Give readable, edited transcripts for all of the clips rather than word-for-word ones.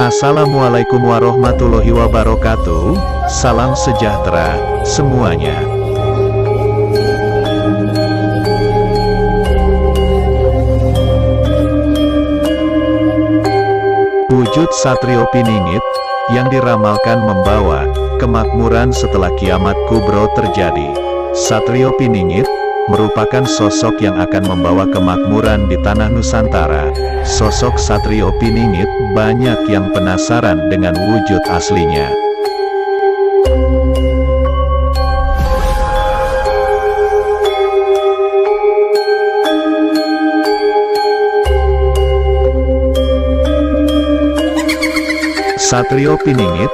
Assalamualaikum warahmatullahi wabarakatuh. Salam sejahtera semuanya. Wujud Satrio Piningit yang diramalkan membawa kemakmuran setelah kiamat kubro terjadi. Satrio Piningit merupakan sosok yang akan membawa kemakmuran di tanah Nusantara. Sosok Satrio Piningit banyak yang penasaran dengan wujud aslinya. Satrio Piningit,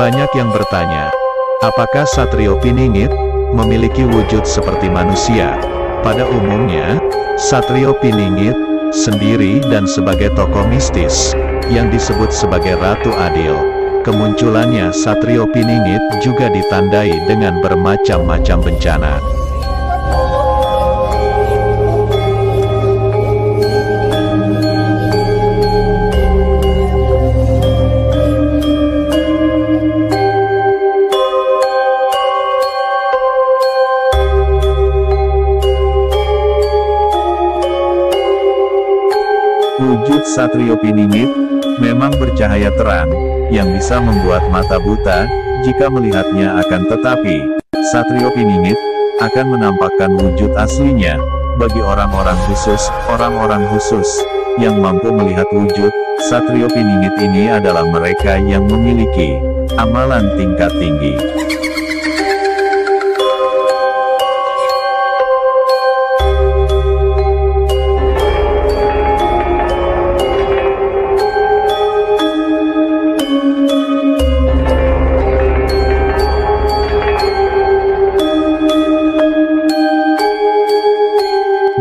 banyak yang bertanya, apakah Satrio Piningit memiliki wujud seperti manusia? Pada umumnya, Satrio Piningit sendiri dan sebagai tokoh mistis yang disebut sebagai Ratu Adil. Kemunculannya Satrio Piningit juga ditandai dengan bermacam-macam bencana. Wujud Satrio Piningit memang bercahaya terang, yang bisa membuat mata buta jika melihatnya, akan tetapi Satrio Piningit akan menampakkan wujud aslinya bagi orang-orang khusus yang mampu melihat wujud Satrio Piningit ini adalah mereka yang memiliki amalan tingkat tinggi.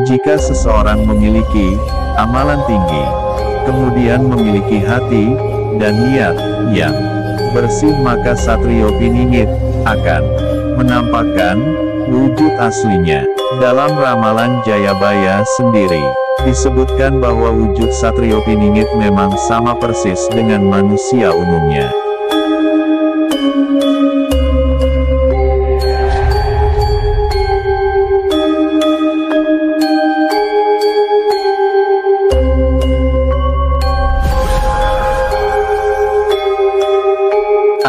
Jika seseorang memiliki amalan tinggi, kemudian memiliki hati dan niat yang bersih, maka Satrio Piningit akan menampakkan wujud aslinya. Dalam ramalan Jayabaya sendiri, disebutkan bahwa wujud Satrio Piningit memang sama persis dengan manusia umumnya.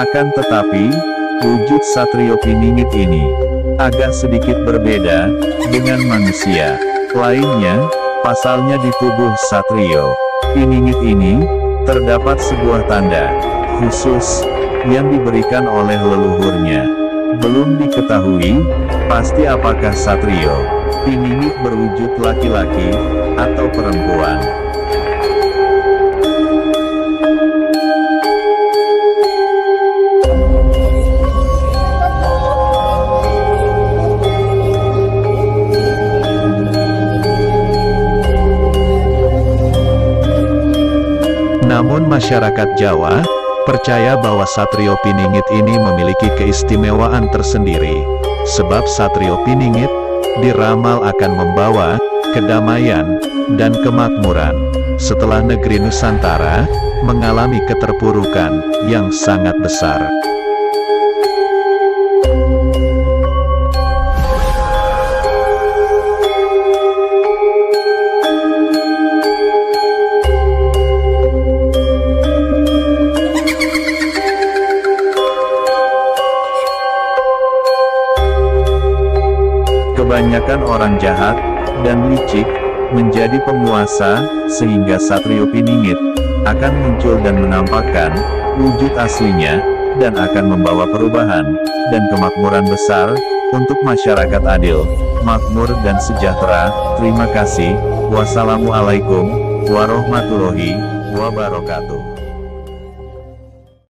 Akan tetapi, wujud Satrio Piningit ini agak sedikit berbeda dengan manusia lainnya. Pasalnya di tubuh Satrio Piningit ini terdapat sebuah tanda khusus yang diberikan oleh leluhurnya. Belum diketahui pasti apakah Satrio Piningit berwujud laki-laki atau perempuan. Namun masyarakat Jawa percaya bahwa Satrio Piningit ini memiliki keistimewaan tersendiri, sebab Satrio Piningit diramal akan membawa kedamaian dan kemakmuran setelah negeri Nusantara mengalami keterpurukan yang sangat besar. Kebanyakan orang jahat dan licik menjadi penguasa, sehingga Satrio Piningit akan muncul dan menampakkan wujud aslinya, dan akan membawa perubahan dan kemakmuran besar untuk masyarakat adil, makmur dan sejahtera. Terima kasih. Wassalamualaikum warahmatullahi wabarakatuh.